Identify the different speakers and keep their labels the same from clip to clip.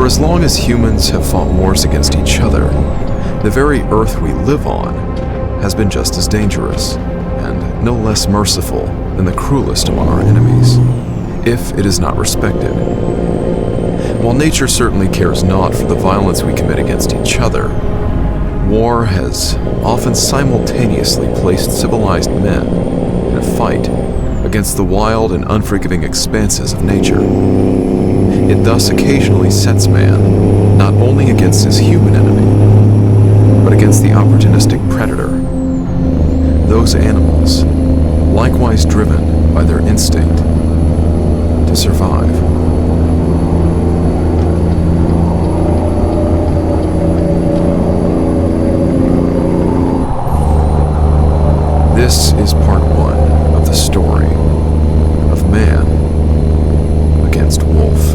Speaker 1: For as long as humans have fought wars against each other, the very earth we live on has been just as dangerous and no less merciful than the cruelest among our enemies, if it is not respected. While nature certainly cares not for the violence we commit against each other, war has often simultaneously placed civilized men in a fight against the wild and unforgiving expanses of nature. It thus occasionally sets man not only against his human enemy, but against the opportunistic predator. Those animals, likewise driven by their instinct to survive. This is part one of the story of man against wolf.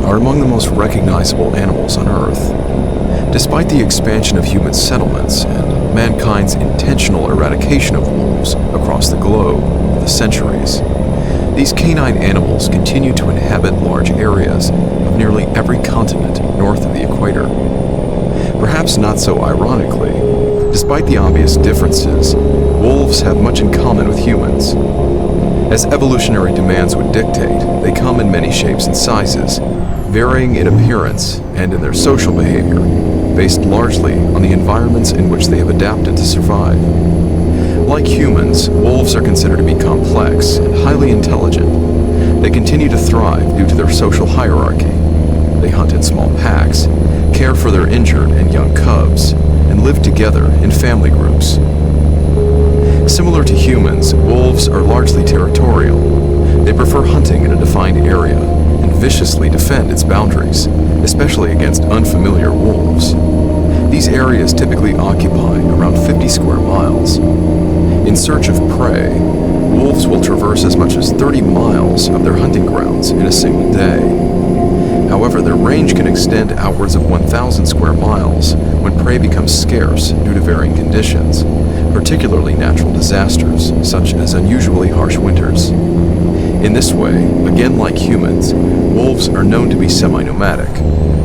Speaker 1: Are among the most recognizable animals on Earth. Despite the expansion of human settlements and mankind's intentional eradication of wolves across the globe over the centuries, these canine animals continue to inhabit large areas of nearly every continent north of the equator. Perhaps not so ironically, despite the obvious differences, wolves have much in common with humans. As evolutionary demands would dictate, they come in many shapes and sizes, varying in appearance and in their social behavior, based largely on the environments in which they have adapted to survive. Like humans, wolves are considered to be complex and highly intelligent. They continue to thrive due to their social hierarchy. They hunt in small packs, care for their injured and young cubs, and live together in family groups. Similar to humans, wolves are largely territorial. They prefer hunting in a defined area and viciously defend its boundaries, especially against unfamiliar wolves. These areas typically occupy around 50 square miles. In search of prey, wolves will traverse as much as 30 miles of their hunting grounds in a single day. However, their range can extend outwards of 1,000 square miles when prey becomes scarce due to varying conditions, particularly natural disasters, such as unusually harsh winters. In this way, again like humans, wolves are known to be semi-nomadic,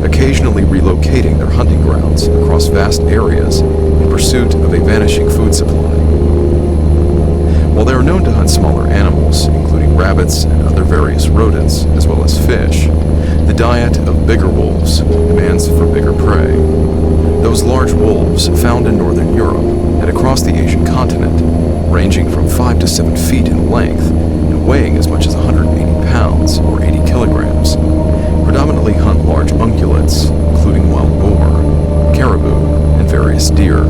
Speaker 1: occasionally relocating their hunting grounds across vast areas in pursuit of a vanishing food supply. While they are known to hunt smaller animals, including rabbits and other various rodents, as well as fish, the diet of bigger wolves demands for bigger prey. Those large wolves found in northern Europe and across the Asian continent, ranging from 5 to 7 feet in length and weighing as much as 180 pounds or 80 kilograms, predominantly hunt large ungulates, including wild boar, caribou, and various deer.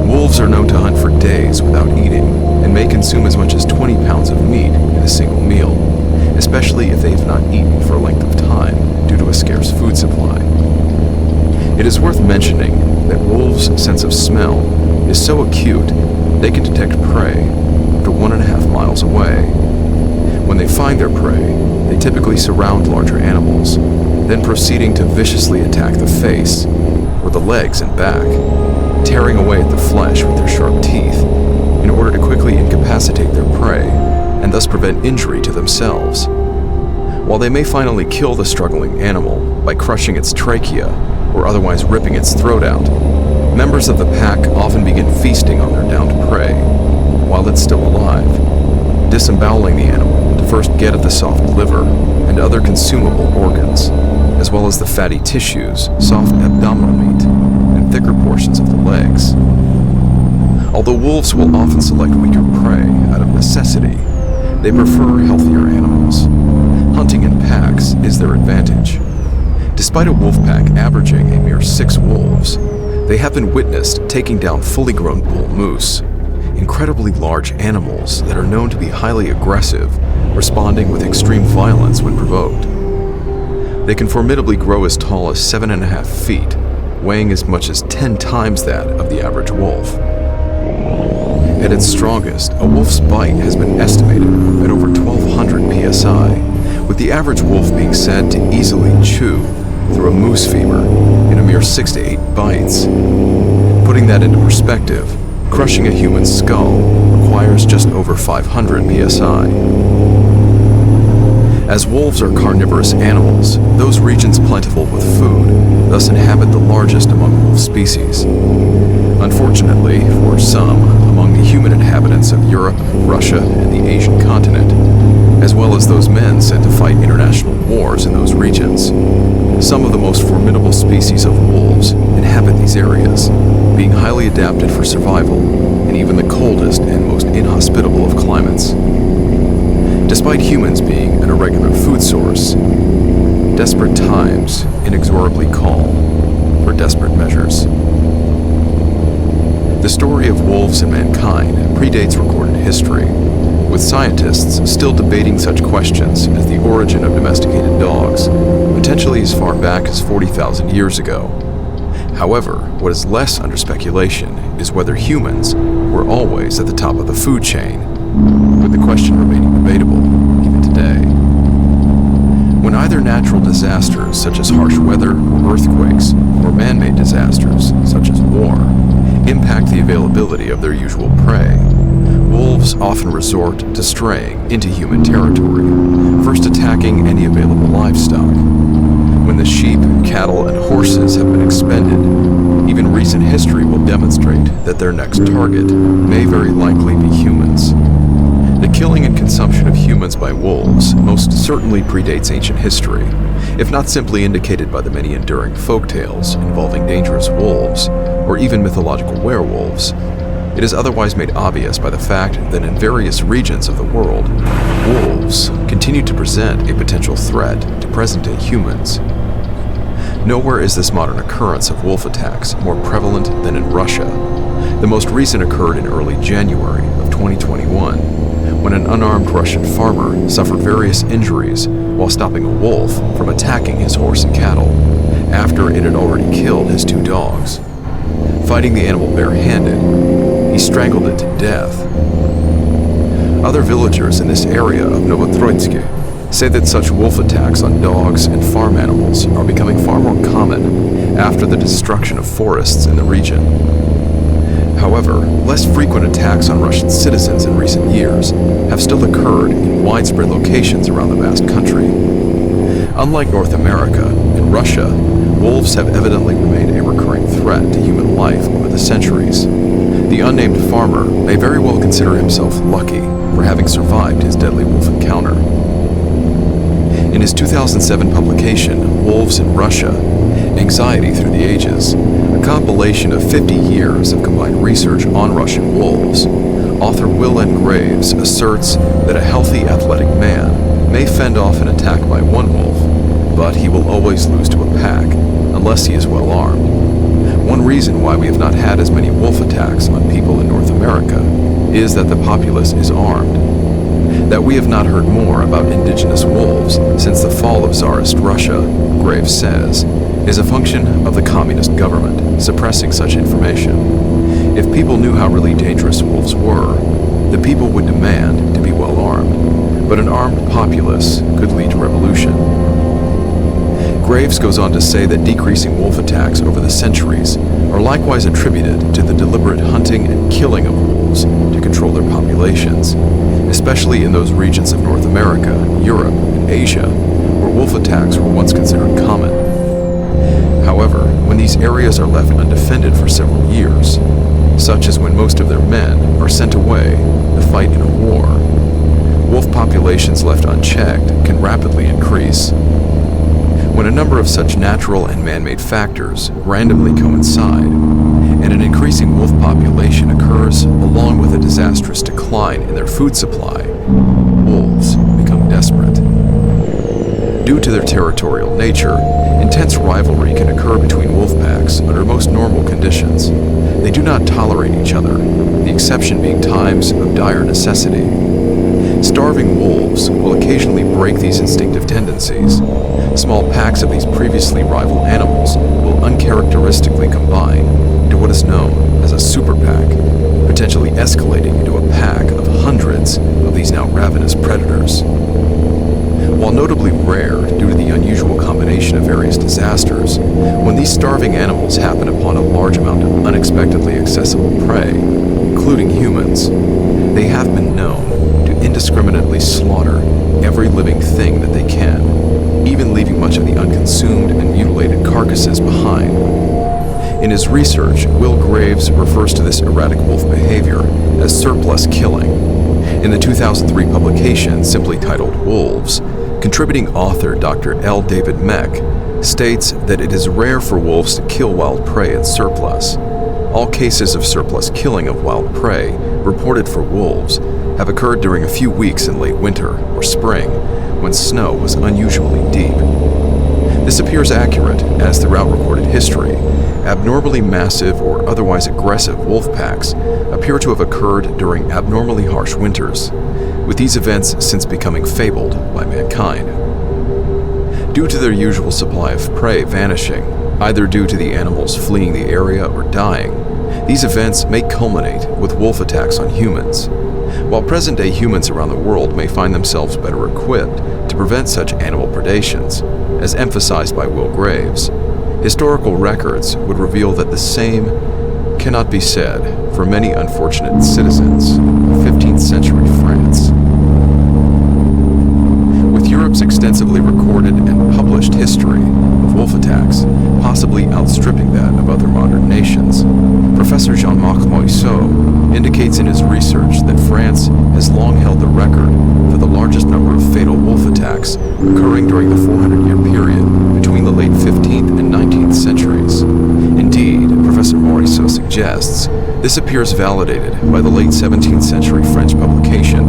Speaker 1: Wolves are known to hunt for days without eating and may consume as much as 20 pounds of meat in a single meal, especially if they have not eaten for a length of time due to a scarce food supply. It is worth mentioning that wolves' sense of smell is so acute they can detect prey up to 1.5 miles away. When they find their prey, they typically surround larger animals, then proceeding to viciously attack the face or the legs and back, tearing away at the flesh with their sharp teeth in order to quickly incapacitate their prey and thus prevent injury to themselves. While they may finally kill the struggling animal by crushing its trachea or otherwise ripping its throat out, members of the pack often begin feasting on their downed prey while it's still alive, disemboweling the animal to first get at the soft liver and other consumable organs, as well as the fatty tissues, soft abdominal meat, and thicker portions of the legs. Although wolves will often select weaker prey out of necessity, they prefer healthier animals. Hunting in packs is their advantage. Despite a wolf pack averaging a mere 6 wolves, they have been witnessed taking down fully grown bull moose, incredibly large animals that are known to be highly aggressive, responding with extreme violence when provoked. They can formidably grow as tall as 7.5 feet, weighing as much as 10 times that of the average wolf. At its strongest, a wolf's bite has been estimated at over 1,200 psi, with the average wolf being said to easily chew through a moose femur in a mere 6 to 8 bites. Putting that into perspective, crushing a human skull requires just over 500 psi. As wolves are carnivorous animals, those regions plentiful with food thus inhabit the largest among wolf species. Unfortunately, for some, among the human inhabitants of Europe, Russia, and the Asian continent, as well as those men sent to fight international wars in those regions, some of the most formidable species of wolves inhabit these areas, being highly adapted for survival in even the coldest and most inhospitable of climates. Despite humans being an irregular food source, desperate times inexorably call for desperate measures. The story of wolves and mankind predates recorded history, with scientists still debating such questions as the origin of domesticated dogs, potentially as far back as 40,000 years ago. However, what is less under speculation is whether humans were always at the top of the food chain, with the question remaining debatable even today. When either natural disasters such as harsh weather or earthquakes, or man-made disasters such as war, impact the availability of their usual prey, wolves often resort to straying into human territory, first attacking any available livestock. When the sheep, cattle, and horses have been expended, even recent history will demonstrate that their next target may very likely be humans. The killing and consumption of humans by wolves most certainly predates ancient history, if not simply indicated by the many enduring folktales involving dangerous wolves, or even mythological werewolves. It is otherwise made obvious by the fact that in various regions of the world, wolves continue to present a potential threat to present-day humans. Nowhere is this modern occurrence of wolf attacks more prevalent than in Russia. The most recent occurred in early January of 2021, when an unarmed Russian farmer suffered various injuries while stopping a wolf from attacking his horse and cattle, after it had already killed his 2 dogs. Fighting the animal barehanded, he strangled it to death. Other villagers in this area of Novotroitsky say that such wolf attacks on dogs and farm animals are becoming far more common after the destruction of forests in the region. However, less frequent attacks on Russian citizens in recent years have still occurred in widespread locations around the vast country. Unlike North America, in Russia, wolves have evidently remained a recurring threat to human life over the centuries. The unnamed farmer may very well consider himself lucky for having survived his deadly wolf encounter. In his 2007 publication, Wolves in Russia, Anxiety Through the Ages, a compilation of 50 years of combined research on Russian wolves, author Will N. Graves asserts that a healthy athletic man may fend off an attack by one wolf, but he will always lose to a pack, unless he is well armed. One reason why we have not had as many wolf attacks on people in North America is that the populace is armed. That we have not heard more about indigenous wolves since the fall of Tsarist Russia, Graves says, is a function of the communist government suppressing such information. If people knew how really dangerous wolves were, the people would demand to be well armed, but an armed populace could lead to revolution. Graves goes on to say that decreasing wolf attacks over the centuries are likewise attributed to the deliberate hunting and killing of wolves to control their populations, especially in those regions of North America, Europe, and Asia, where wolf attacks were once considered common. However, when these areas are left undefended for several years, such as when most of their men are sent away to fight in a war, wolf populations left unchecked can rapidly increase. When a number of such natural and man-made factors randomly coincide, and an increasing wolf population occurs along with a disastrous decline in their food supply, wolves become desperate. Due to their territorial nature, intense rivalry can occur between wolf packs under most normal conditions. They do not tolerate each other, the exception being times of dire necessity. Starving wolves will occasionally break these instinctive tendencies. Small packs of these previously rival animals will uncharacteristically combine into what is known as a super pack, potentially escalating into a pack of hundreds of these now ravenous predators. While notably rare due to the unusual combination of various disasters, when these starving animals happen upon a large amount of unexpectedly accessible prey, including humans, they have been known to indiscriminately slaughter every living thing that they can, even leaving much of the unconsumed and mutilated carcasses behind. In his research, Will Graves refers to this erratic wolf behavior as surplus killing. In the 2003 publication simply titled Wolves, contributing author Dr. L. David Meck states that it is rare for wolves to kill wild prey in surplus. All cases of surplus killing of wild prey reported for wolves have occurred during a few weeks in late winter or spring when snow was unusually deep. This appears accurate, as throughout recorded history, abnormally massive or otherwise aggressive wolf packs appear to have occurred during abnormally harsh winters, with these events since becoming fabled by mankind. Due to their usual supply of prey vanishing, either due to the animals fleeing the area or dying, these events may culminate with wolf attacks on humans. While present-day humans around the world may find themselves better equipped to prevent such animal predations, as emphasized by Will Graves, historical records would reveal that the same cannot be said for many unfortunate citizens of 15th century France. With Europe's extensively recorded and published history of wolf attacks, possibly outstripping that of other modern nations, Professor Jean-Marc Moisseau indicates in his research that France has long held the record for the largest number of fatal wolf attacks occurring during the 400-year period between the late 15th and 19th centuries. Indeed, Professor Morisseau suggests this appears validated by the late 17th century French publication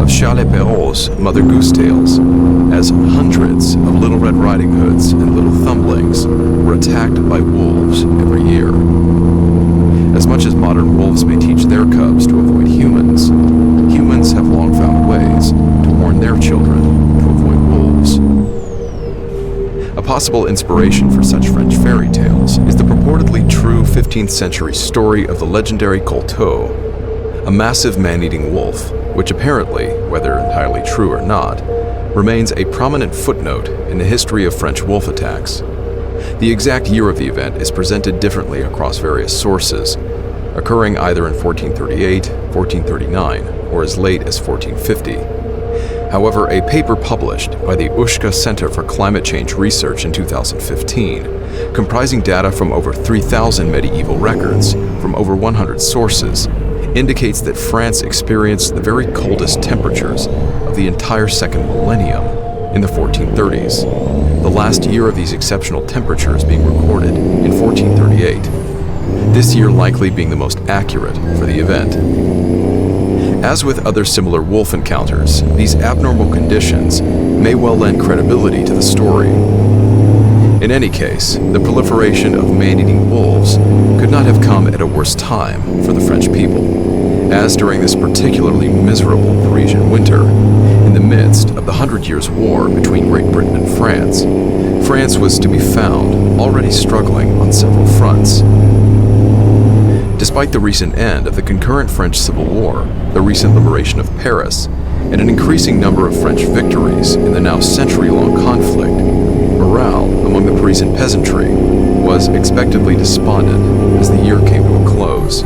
Speaker 1: of Charles Perrault's Mother Goose Tales, as hundreds of Little Red Riding Hoods and Little Thumblings were attacked by wolves every year. As much as modern wolves may teach their cubs to avoid humans, humans have long found ways to warn their children to avoid wolves. A possible inspiration for such French fairy tales is the purportedly true 15th century story of the legendary Colteau, a massive man-eating wolf, which apparently, whether entirely true or not, remains a prominent footnote in the history of French wolf attacks. The exact year of the event is presented differently across various sources, occurring either in 1438, 1439, or as late as 1450. However, a paper published by the Ushka Center for Climate Change Research in 2015, comprising data from over 3,000 medieval records from over 100 sources, indicates that France experienced the very coldest temperatures of the entire second millennium in the 1430s, the last year of these exceptional temperatures being recorded in 1438, this year likely being the most accurate for the event. As with other similar wolf encounters, these abnormal conditions may well lend credibility to the story. In any case, the proliferation of man-eating wolves could not have come at a worse time for the French people, as during this particularly miserable Parisian winter, in the midst of the 100 Years' War between Great Britain and France, France was to be found already struggling on several fronts. Despite the recent end of the concurrent French Civil War, the recent liberation of Paris, and an increasing number of French victories in the now century-long conflict, morale among the Parisian peasantry was expectedly despondent as the year came to a close.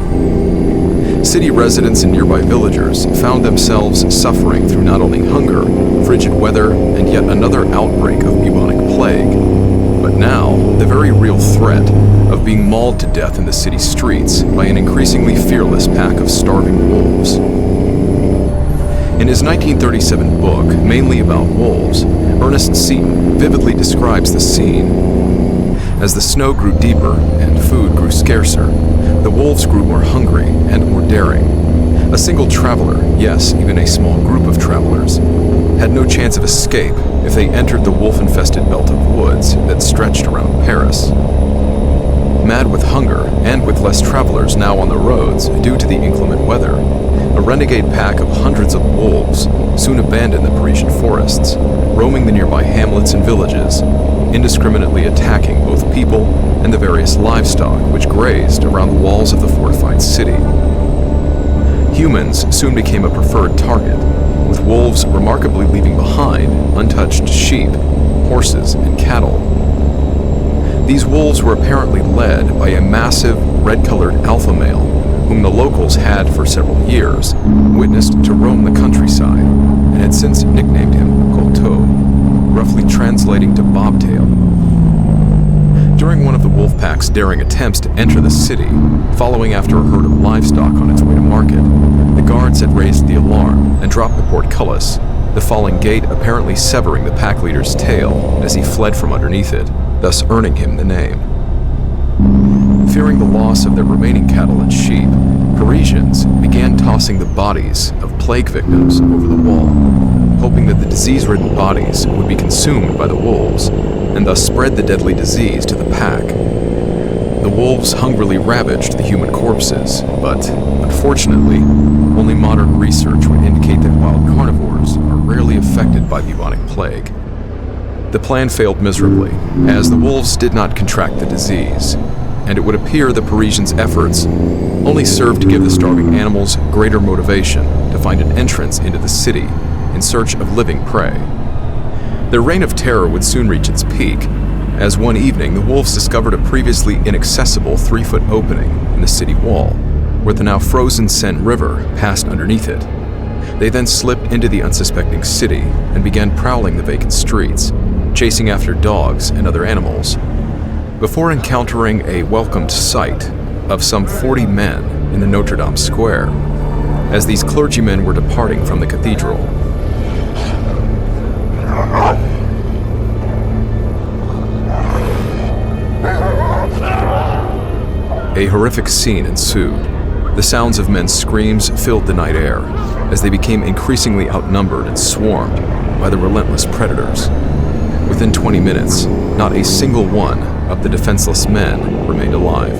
Speaker 1: City residents and nearby villagers found themselves suffering through not only hunger, frigid weather, and yet another outbreak of bubonic plague, but now the very real threat of being mauled to death in the city streets by an increasingly fearless pack of starving wolves. In his 1937 book, mainly about wolves, Ernest Seton vividly describes the scene. As the snow grew deeper and food grew scarcer, the wolves grew more hungry and more daring. A single traveler, yes, even a small group of travelers, had no chance of escape if they entered the wolf-infested belt of woods that stretched around Paris. Mad with hunger and with less travelers now on the roads due to the inclement weather, a renegade pack of hundreds of wolves soon abandoned the Parisian forests, roaming the nearby hamlets and villages, indiscriminately attacking both people and the various livestock which grazed around the walls of the fortified city. Humans soon became a preferred target, with wolves remarkably leaving behind untouched sheep, horses, and cattle. These wolves were apparently led by a massive, red-colored alpha male, whom the locals had for several years witnessed to roam the countryside, and had since nicknamed him Coteau, roughly translating to bobtail. During one of the wolf pack's daring attempts to enter the city, following after a herd of livestock on its way to market, the guards had raised the alarm and dropped the portcullis, the falling gate apparently severing the pack leader's tail as he fled from underneath it, thus earning him the name. Fearing the loss of their remaining cattle and sheep, Parisians began tossing the bodies of plague victims over the wall, hoping that the disease-ridden bodies would be consumed by the wolves and thus spread the deadly disease to the pack. The wolves hungrily ravaged the human corpses, but, unfortunately, only modern research would indicate that wild carnivores are rarely affected by bubonic plague. The plan failed miserably, as the wolves did not contract the disease, and it would appear the Parisians' efforts only served to give the starving animals greater motivation to find an entrance into the city in search of living prey. Their reign of terror would soon reach its peak, as one evening the wolves discovered a previously inaccessible 3-foot opening in the city wall, where the now frozen Seine River passed underneath it. They then slipped into the unsuspecting city and began prowling the vacant streets, chasing after dogs and other animals, before encountering a welcomed sight of some 40 men in the Notre Dame Square, as these clergymen were departing from the cathedral. A horrific scene ensued. The sounds of men's screams filled the night air, as they became increasingly outnumbered and swarmed by the relentless predators. Within 20 minutes, not a single one of the defenseless men remained alive.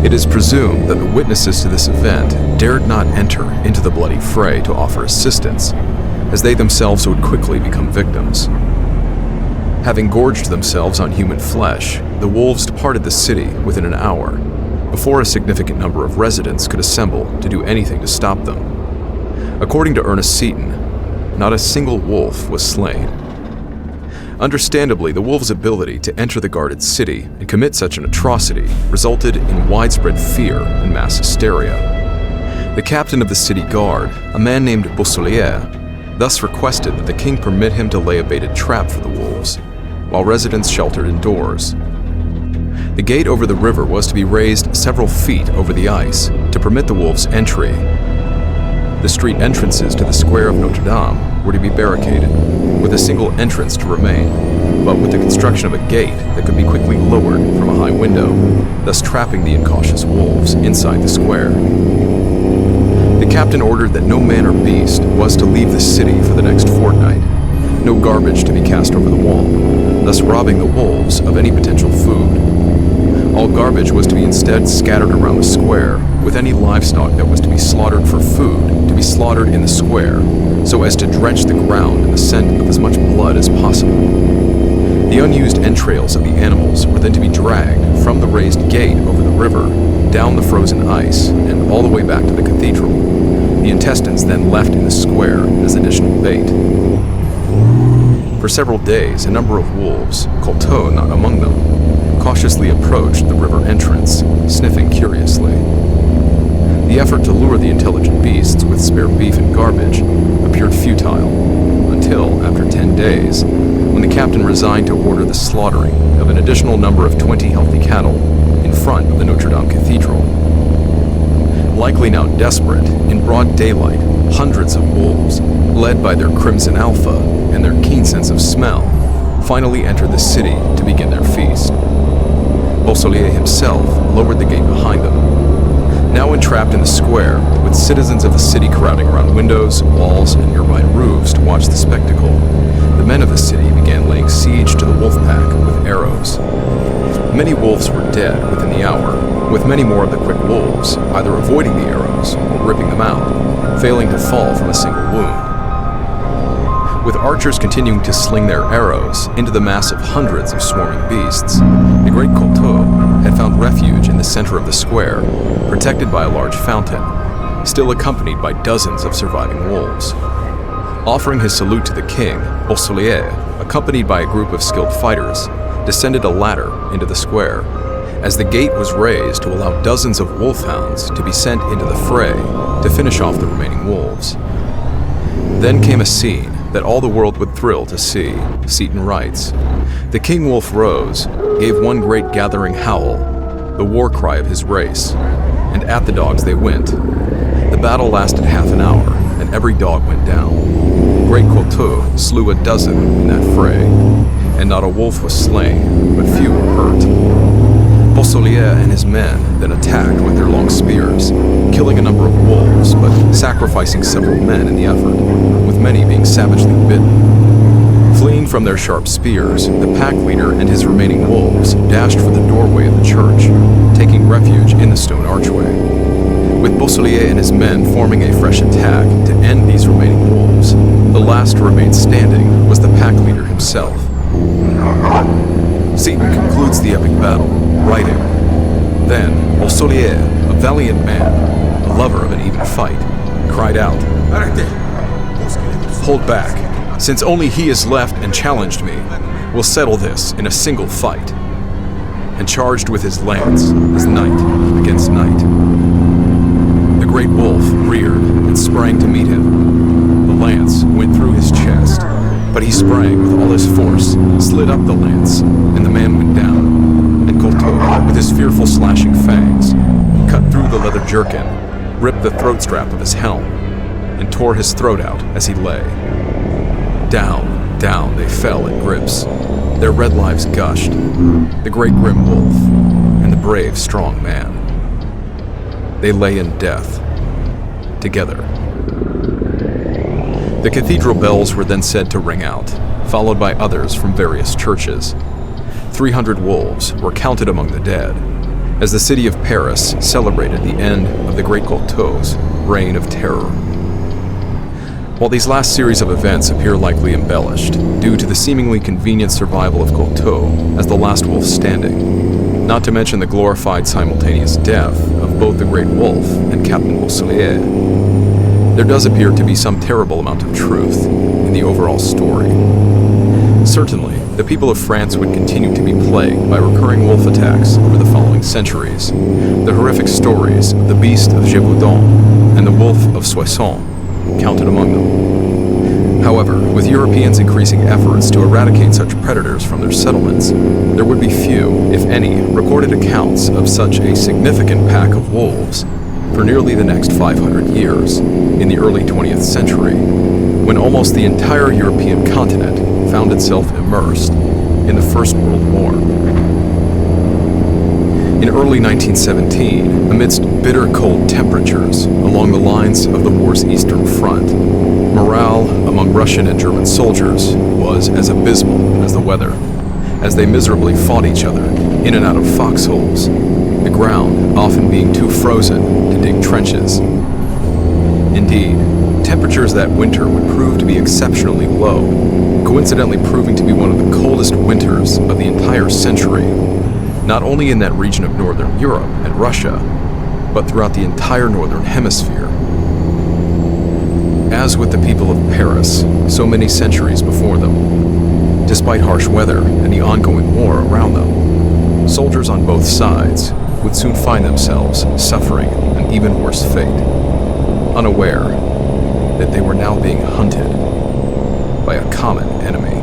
Speaker 1: It is presumed that the witnesses to this event dared not enter into the bloody fray to offer assistance, as they themselves would quickly become victims. Having gorged themselves on human flesh, the wolves departed the city within an hour, before a significant number of residents could assemble to do anything to stop them. According to Ernest Seton, not a single wolf was slain. Understandably, the wolves' ability to enter the guarded city and commit such an atrocity resulted in widespread fear and mass hysteria. The captain of the city guard, a man named Beausoleil, thus requested that the king permit him to lay a baited trap for the wolves, while residents sheltered indoors. The gate over the river was to be raised several feet over the ice to permit the wolves' entry. The street entrances to the square of Notre Dame were to be barricaded, with a single entrance to remain, but with the construction of a gate that could be quickly lowered from a high window, thus trapping the incautious wolves inside the square. The captain ordered that no man or beast was to leave the city for the next fortnight, no garbage to be cast over the wall, thus robbing the wolves of any potential food. All garbage was to be instead scattered around the square, with any livestock that was to be slaughtered for food to be slaughtered in the square, so as to drench the ground in the scent of as much blood as possible. The unused entrails of the animals were then to be dragged from the raised gate over the river, down the frozen ice, and all the way back to the cathedral. The intestines then left in the square as additional bait. For several days, a number of wolves, Coteau not among them, cautiously approached the river entrance, sniffing curiously. The effort to lure the intelligent beasts with spare beef and garbage appeared futile, until, after 10 days, when the captain resigned to order the slaughtering of an additional number of 20 healthy cattle in front of the Notre Dame Cathedral. Likely now desperate, in broad daylight, hundreds of wolves, led by their crimson alpha and their keen sense of smell, finally entered the city to begin their feast. Beausoleil himself lowered the gate behind them. Now entrapped in the square, with citizens of the city crowding around windows, walls, and nearby roofs to watch the spectacle, the men of the city began laying siege to the wolf pack with arrows. Many wolves were dead within the hour, with many more of the quick wolves either avoiding the arrows or ripping them out, failing to fall from a single wound. With archers continuing to sling their arrows into the mass of hundreds of swarming beasts, the great Colteau had found refuge in the center of the square, protected by a large fountain, still accompanied by dozens of surviving wolves. Offering his salute to the king, Beausoleil, accompanied by a group of skilled fighters, descended a ladder into the square, as the gate was raised to allow dozens of wolfhounds to be sent into the fray to finish off the remaining wolves. Then came a scene that all the world would thrill to see, Seton writes. The king wolf rose, gave one great gathering howl, the war cry of his race, and at the dogs they went. The battle lasted half an hour, and every dog went down. Great Colteau slew a dozen in that fray, and not a wolf was slain, but few were hurt. Beausoleil and his men then attacked with their long spears, killing a number of wolves, but sacrificing several men in the effort, with many being savagely bitten. Fleeing from their sharp spears, the pack leader and his remaining wolves dashed for the doorway of the church, taking refuge in the stone archway. With Beausoleil and his men forming a fresh attack to end these remaining wolves, the last to remain standing was the pack leader himself. Seton concludes the epic battle, writing, Then Beausoleil, a valiant man, a lover of an even fight, cried out, Hold back, since only he is left and challenged me, we'll settle this in a single fight. And charged with his lance, as knight against knight. The great wolf reared and sprang to meet him. The lance went through his chest, but he sprang with all his force, slid up the lance, and the man went down. And Colteau, with his fearful slashing fangs, cut through the leather jerkin, ripped the throat strap of his helm, and tore his throat out as he lay. Down, down they fell in grips. Their red lives gushed, the great grim wolf, and the brave strong man. They lay in death, together. The cathedral bells were then said to ring out, followed by others from various churches. 300 wolves were counted among the dead, as the city of Paris celebrated the end of the great Colteau's reign of terror. While these last series of events appear likely embellished, due to the seemingly convenient survival of Colteau as the last wolf standing, not to mention the glorified simultaneous death of both the great wolf and Captain Beausoleil, there does appear to be some terrible amount of truth in the overall story. Certainly, the people of France would continue to be plagued by recurring wolf attacks over the following centuries. The horrific stories of the beast of Gévaudan and the wolf of Soissons counted among them. However, with Europeans increasing efforts to eradicate such predators from their settlements, there would be few, if any, recorded accounts of such a significant pack of wolves for nearly the next 500 years, in the early 20th century, when almost the entire European continent found itself immersed in the First World War. In early 1917, amidst bitter cold temperatures along the lines of the war's Eastern Front, morale among Russian and German soldiers was as abysmal as the weather, as they miserably fought each other in and out of foxholes, the ground often being too frozen to dig trenches. Indeed, temperatures that winter would prove to be exceptionally low, coincidentally proving to be one of the coldest winters of the entire century, not only in that region of Northern Europe and Russia, but throughout the entire Northern Hemisphere. As with the people of Paris, so many centuries before them, despite harsh weather and the ongoing war around them, soldiers on both sides would soon find themselves suffering an even worse fate, unaware that they were now being hunted by a common enemy.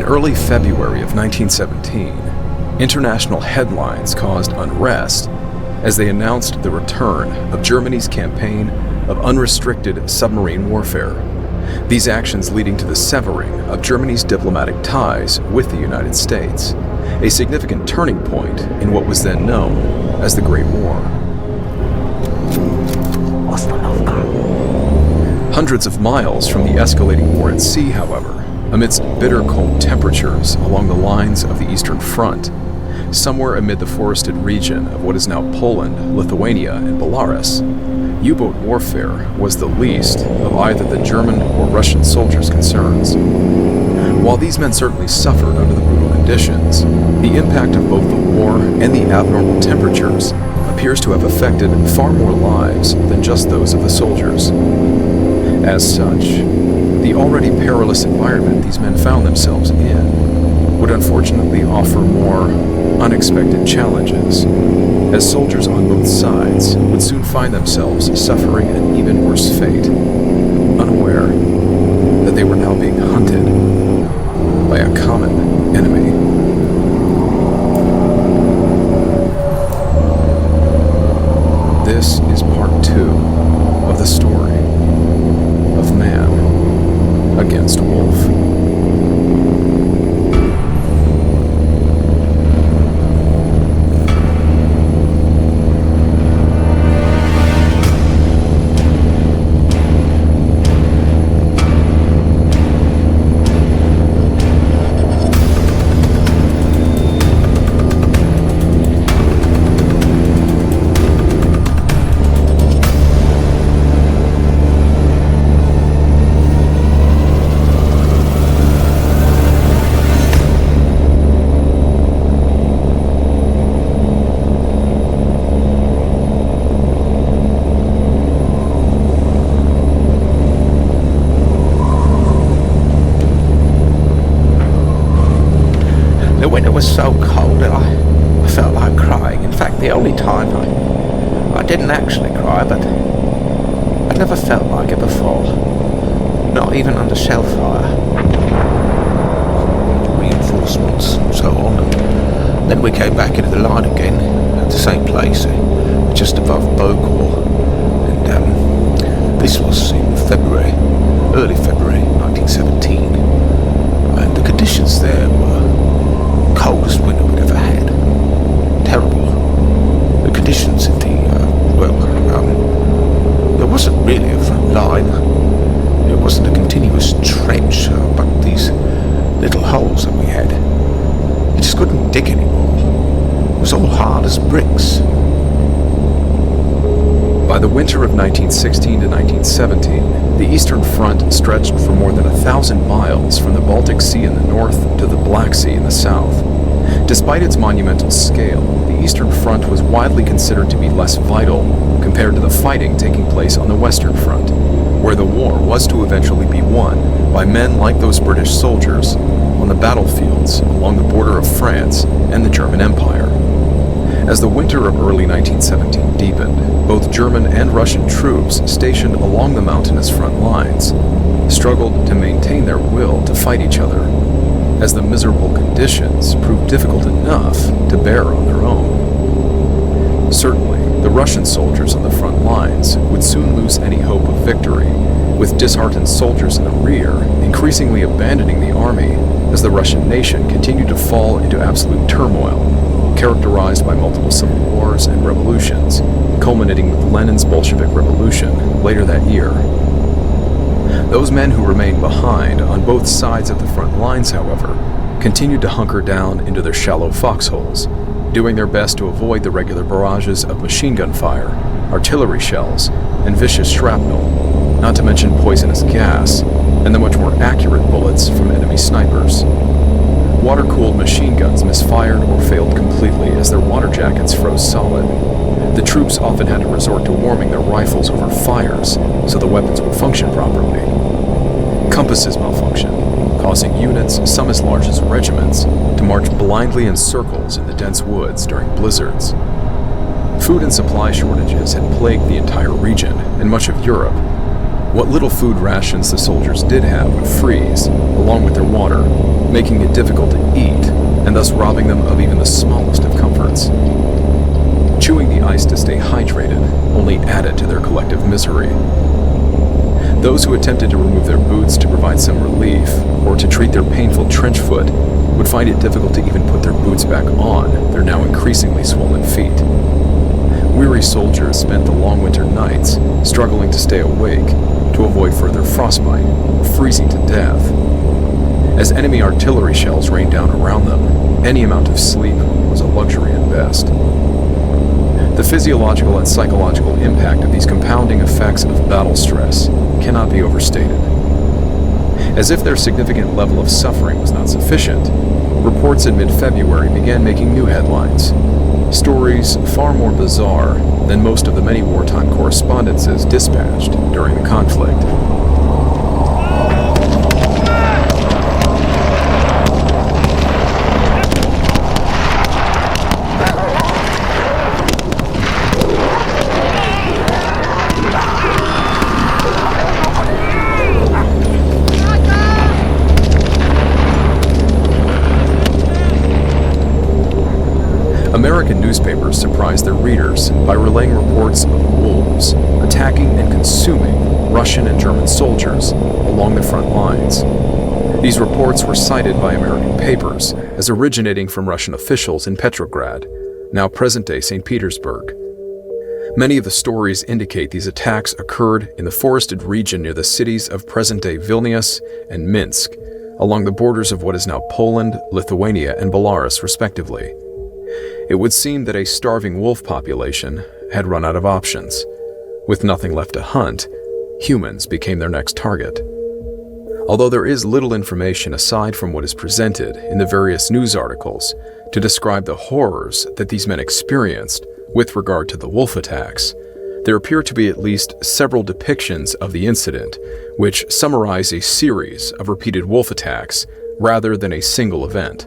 Speaker 1: early February of 1917, international headlines caused unrest as they announced the return of Germany's campaign of unrestricted submarine warfare. These actions leading to the severing of Germany's diplomatic ties with the United States, a significant turning point in what was then known as the Great War. Hundreds of miles from the escalating war at sea, however, amidst bitter cold temperatures along the lines of the Eastern Front, somewhere amid the forested region of what is now Poland, Lithuania, and Belarus, U-boat warfare was the least of either the German or Russian soldiers' concerns. While these men certainly suffered under the brutal conditions, the impact of both the war and the abnormal temperatures appears to have affected far more lives than just those of the soldiers. As such, the already perilous environment these men found themselves in would unfortunately offer more unexpected challenges, as soldiers on both sides would soon find themselves suffering an even worse fate, unaware that they were now being hunted by a common enemy. This is part 2 of the story of Man Against Wolf.
Speaker 2: The winter was so cold that I felt like crying. In fact, the only time I didn't actually cry, but I'd never felt like it before. Not even under shell fire. Reinforcements and so on. And then we came back into the line again at the same place, just above Beaucourt. And this was in February, early February 1917. And the conditions there were coldest winter we'd ever had. Terrible. The conditions in there wasn't really a front line. It wasn't a continuous trench, but these little holes that we had. You just couldn't dig anymore. It was all hard as bricks.
Speaker 1: By the winter of 1916 to 1917, the Eastern Front stretched for more than 1,000 miles from the Baltic Sea in the north to the Black Sea in the south. Despite its monumental scale, the Eastern Front was widely considered to be less vital compared to the fighting taking place on the Western Front, where the war was to eventually be won by men like those British soldiers on the battlefields along the border of France and the German Empire. As the winter of early 1917 deepened, both German and Russian troops stationed along the mountainous front lines struggled to maintain their will to fight each other, as the miserable conditions proved difficult enough to bear on their own. Certainly, the Russian soldiers on the front lines would soon lose any hope of victory, with disheartened soldiers in the rear increasingly abandoning the army as the Russian nation continued to fall into absolute turmoil, characterized by multiple civil wars and revolutions, culminating with Lenin's Bolshevik Revolution later that year. Those men who remained behind on both sides of the front lines, however, continued to hunker down into their shallow foxholes, doing their best to avoid the regular barrages of machine gun fire, artillery shells, and vicious shrapnel, not to mention poisonous gas, and the much more accurate bullets from enemy snipers. Water-cooled machine guns misfired or failed completely as their water jackets froze solid. The troops often had to resort to warming their rifles over fires so the weapons would function properly. Compasses malfunctioned, causing units, some as large as regiments, to march blindly in circles in the dense woods during blizzards. Food and supply shortages had plagued the entire region and much of Europe, What little food rations the soldiers did have would freeze, along with their water, making it difficult to eat, and thus robbing them of even the smallest of comforts. Chewing the ice to stay hydrated only added to their collective misery. Those who attempted to remove their boots to provide some relief, or to treat their painful trench foot, would find it difficult to even put their boots back on their now increasingly swollen feet. Weary soldiers spent the long winter nights struggling to stay awake to avoid further frostbite or freezing to death. As enemy artillery shells rained down around them, any amount of sleep was a luxury at best. The physiological and psychological impact of these compounding effects of battle stress cannot be overstated. As if their significant level of suffering was not sufficient, reports in mid-February began making new headlines. Stories far more bizarre than most of the many wartime correspondences dispatched during the conflict. American newspapers surprised their readers by relaying reports of wolves attacking and consuming Russian and German soldiers along the front lines. These reports were cited by American papers as originating from Russian officials in Petrograd, now present-day St. Petersburg. Many of the stories indicate these attacks occurred in the forested region near the cities of present-day Vilnius and Minsk, along the borders of what is now Poland, Lithuania, and Belarus, respectively. It would seem that a starving wolf population had run out of options. With nothing left to hunt, humans became their next target. Although there is little information aside from what is presented in the various news articles to describe the horrors that these men experienced with regard to the wolf attacks, there appear to be at least several depictions of the incident which summarize a series of repeated wolf attacks rather than a single event.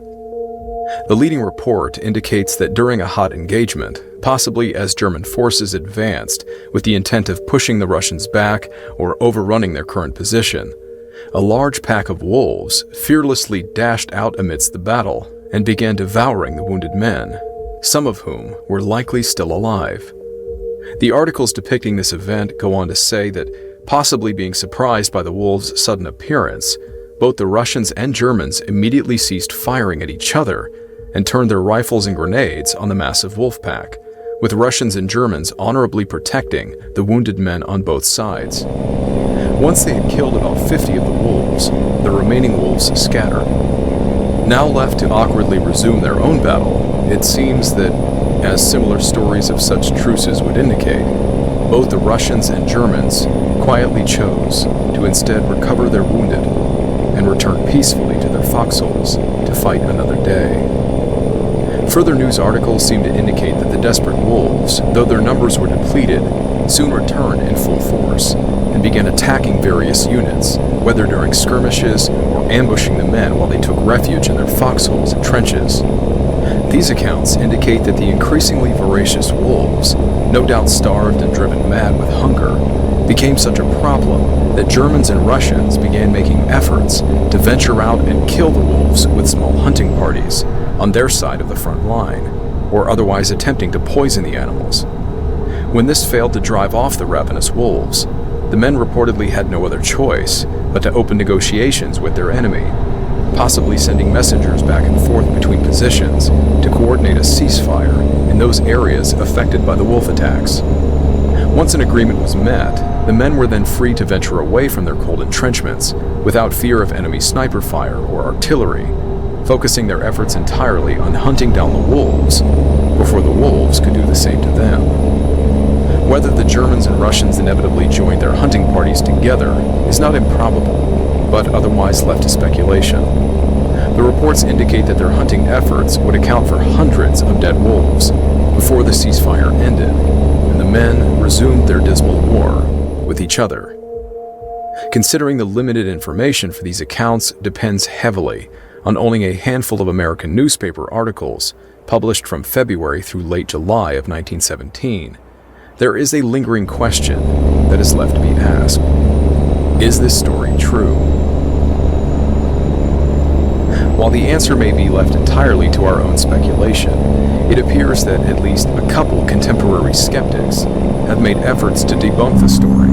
Speaker 1: The leading report indicates that during a hot engagement, possibly as German forces advanced with the intent of pushing the Russians back or overrunning their current position, a large pack of wolves fearlessly dashed out amidst the battle and began devouring the wounded men, some of whom were likely still alive. The articles depicting this event go on to say that, possibly being surprised by the wolves' sudden appearance, both the Russians and Germans immediately ceased firing at each other and turned their rifles and grenades on the massive wolf pack, with Russians and Germans honorably protecting the wounded men on both sides. Once they had killed about 50 of the wolves, the remaining wolves scattered. Now left to awkwardly resume their own battle, it seems that, as similar stories of such truces would indicate, both the Russians and Germans quietly chose to instead recover their wounded and return peacefully to their foxholes to fight another day. Further news articles seem to indicate that the desperate wolves, though their numbers were depleted, soon returned in full force and began attacking various units, whether during skirmishes or ambushing the men while they took refuge in their foxholes and trenches. These accounts indicate that the increasingly voracious wolves, no doubt starved and driven mad with hunger, became such a problem that Germans and Russians began making efforts to venture out and kill the wolves with small hunting parties on their side of the front line, or otherwise attempting to poison the animals. When this failed to drive off the ravenous wolves, the men reportedly had no other choice but to open negotiations with their enemy, possibly sending messengers back and forth between positions to coordinate a ceasefire in those areas affected by the wolf attacks. Once an agreement was met, the men were then free to venture away from their cold entrenchments without fear of enemy sniper fire or artillery, focusing their efforts entirely on hunting down the wolves before the wolves could do the same to them. Whether the Germans and Russians inevitably joined their hunting parties together is not improbable, but otherwise left to speculation. The reports indicate that their hunting efforts would account for hundreds of dead wolves before the ceasefire ended, and the men resumed their dismal war with each other. Considering the limited information for these accounts depends heavily on only a handful of American newspaper articles published from February through late July of 1917, there is a lingering question that is left to be asked. Is this story true? While the answer may be left entirely to our own speculation, it appears that at least a couple contemporary skeptics have made efforts to debunk the story.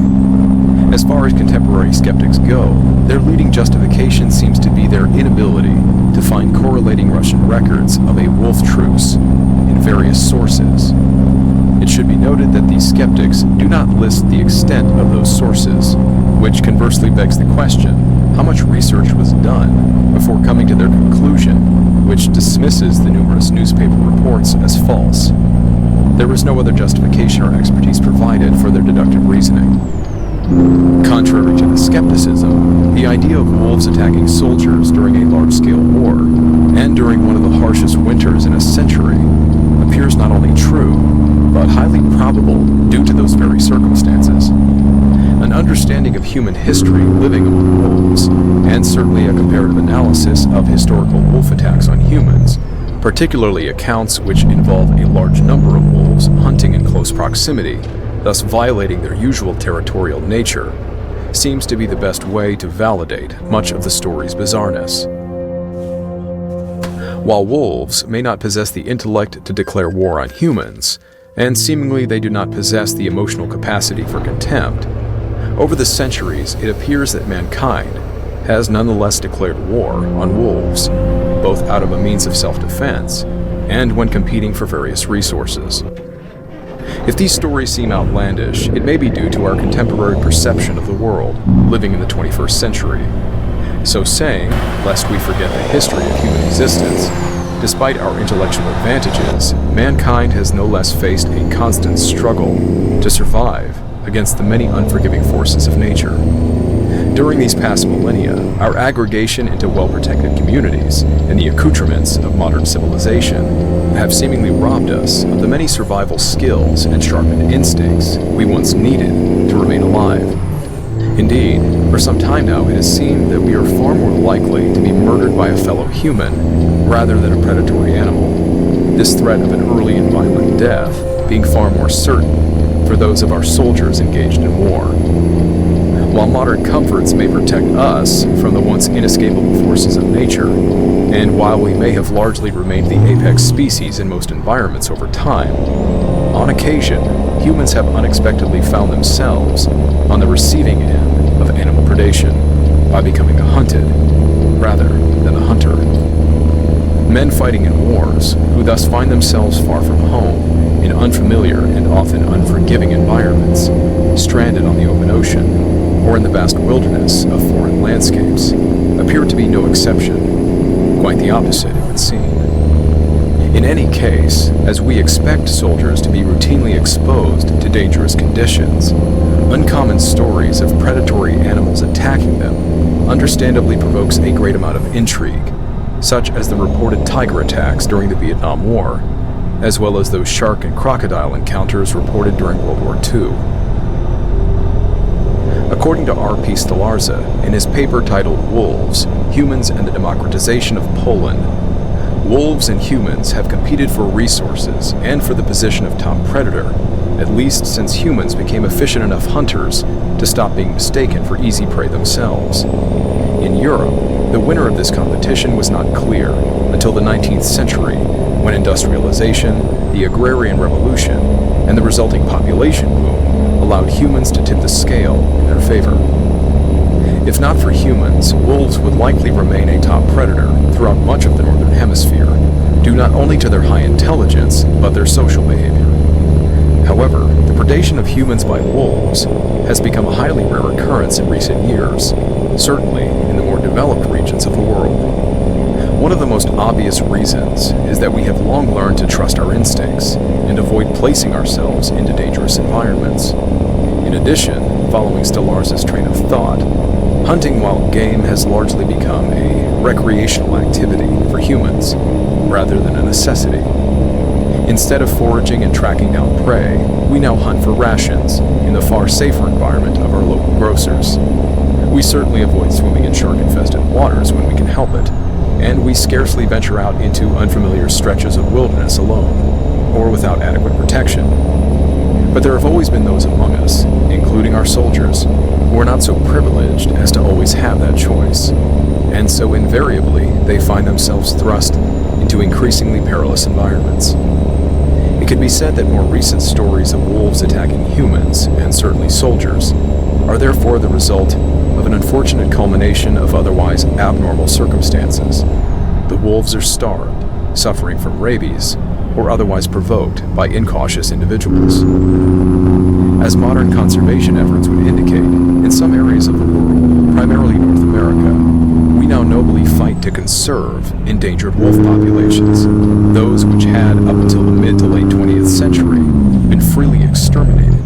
Speaker 1: As far as contemporary skeptics go, their leading justification seems to be their inability to find correlating Russian records of a wolf truce in various sources. It should be noted that these skeptics do not list the extent of those sources, which conversely begs the question, how much research was done before coming to their conclusion, which dismisses the numerous newspaper reports as false. There was no other justification or expertise provided for their deductive reasoning. Contrary to the skepticism, the idea of wolves attacking soldiers during a large-scale war, and during one of the harshest winters in a century, appears not only true, but highly probable due to those very circumstances. An understanding of human history living among wolves, and certainly a comparative analysis of historical wolf attacks on humans, particularly accounts which involve a large number of wolves hunting in close proximity, thus violating their usual territorial nature, seems to be the best way to validate much of the story's bizarreness. While wolves may not possess the intellect to declare war on humans, and seemingly they do not possess the emotional capacity for contempt, over the centuries it appears that mankind has nonetheless declared war on wolves, both out of a means of self-defense and when competing for various resources. If these stories seem outlandish, it may be due to our contemporary perception of the world, living in the 21st century. So saying, lest we forget the history of human existence, despite our intellectual advantages, mankind has no less faced a constant struggle to survive against the many unforgiving forces of nature. During these past millennia, our aggregation into well-protected communities and the accoutrements of modern civilization have seemingly robbed us of the many survival skills and sharpened instincts we once needed to remain alive. Indeed, for some time now it has seemed that we are far more likely to be murdered by a fellow human rather than a predatory animal, this threat of an early and violent death being far more certain for those of our soldiers engaged in war. While modern comforts may protect us from the once inescapable forces of nature, and while we may have largely remained the apex species in most environments over time, on occasion, humans have unexpectedly found themselves on the receiving end of animal predation by becoming the hunted rather than the hunter. Men fighting in wars, who thus find themselves far from home in unfamiliar and often unforgiving environments, stranded on the open ocean, or in the vast wilderness of foreign landscapes, appear to be no exception. Quite the opposite, it would seem. In any case, as we expect soldiers to be routinely exposed to dangerous conditions, uncommon stories of predatory animals attacking them understandably provokes a great amount of intrigue, such as the reported tiger attacks during the Vietnam War, as well as those shark and crocodile encounters reported during World War II. According to R.P. Stolarza, in his paper titled Wolves, Humans and the Democratization of Poland, wolves and humans have competed for resources and for the position of top predator, at least since humans became efficient enough hunters to stop being mistaken for easy prey themselves. In Europe, the winner of this competition was not clear until the 19th century, when industrialization, the agrarian revolution, and the resulting population boom allowed humans to tip the scale in their favor. If not for humans, wolves would likely remain a top predator throughout much of the northern hemisphere, due not only to their high intelligence, but their social behavior. However, the predation of humans by wolves has become a highly rare occurrence in recent years, certainly in the more developed regions of the world. One of the most obvious reasons is that we have long learned to trust our instincts and avoid placing ourselves into dangerous environments. In addition, following Stolarza's train of thought, hunting wild game has largely become a recreational activity for humans, rather than a necessity. Instead of foraging and tracking down prey, we now hunt for rations in the far safer environment of our local grocers. We certainly avoid swimming in shark-infested waters when we can help it, and we scarcely venture out into unfamiliar stretches of wilderness alone, or without adequate protection. But there have always been those among us, including our soldiers, who are not so privileged as to always have that choice. And so invariably, they find themselves thrust into increasingly perilous environments. It could be said that more recent stories of wolves attacking humans, and certainly soldiers, are therefore the result of an unfortunate culmination of otherwise abnormal circumstances. The wolves are starved, suffering from rabies, or otherwise provoked by incautious individuals. As modern conservation efforts would indicate, in some areas of the world, primarily North America, we now nobly fight to conserve endangered wolf populations, those which had, up until the mid to late 20th century, been freely exterminated,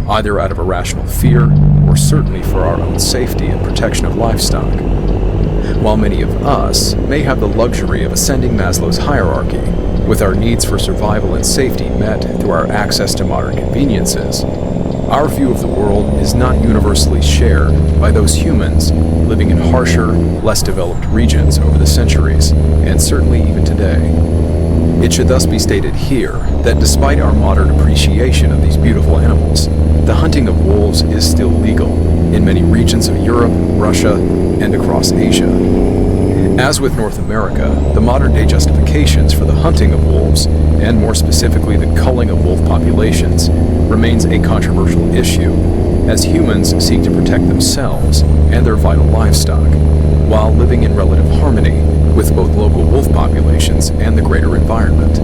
Speaker 1: either out of irrational fear or certainly for our own safety and protection of livestock. While many of us may have the luxury of ascending Maslow's hierarchy, with our needs for survival and safety met through our access to modern conveniences, our view of the world is not universally shared by those humans living in harsher, less developed regions over the centuries, and certainly even today. It should thus be stated here that despite our modern appreciation of these beautiful animals, the hunting of wolves is still legal in many regions of Europe, Russia, and across Asia. As with North America, the modern-day justifications for the hunting of wolves, and more specifically the culling of wolf populations, remains a controversial issue, as humans seek to protect themselves and their vital livestock, while living in relative harmony with both local wolf populations and the greater environment.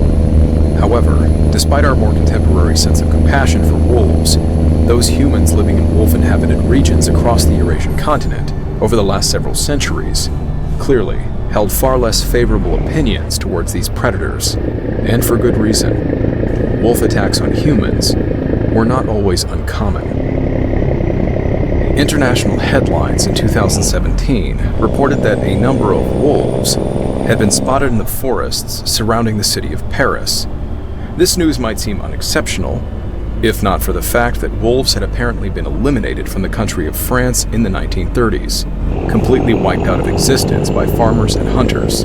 Speaker 1: However, despite our more contemporary sense of compassion for wolves, those humans living in wolf-inhabited regions across the Eurasian continent over the last several centuries clearly held far less favorable opinions towards these predators, and for good reason. Wolf attacks on humans were not always uncommon. International headlines in 2017 reported that a number of wolves had been spotted in the forests surrounding the city of Paris. This news might seem unexceptional, if not for the fact that wolves had apparently been eliminated from the country of France in the 1930s, completely wiped out of existence by farmers and hunters.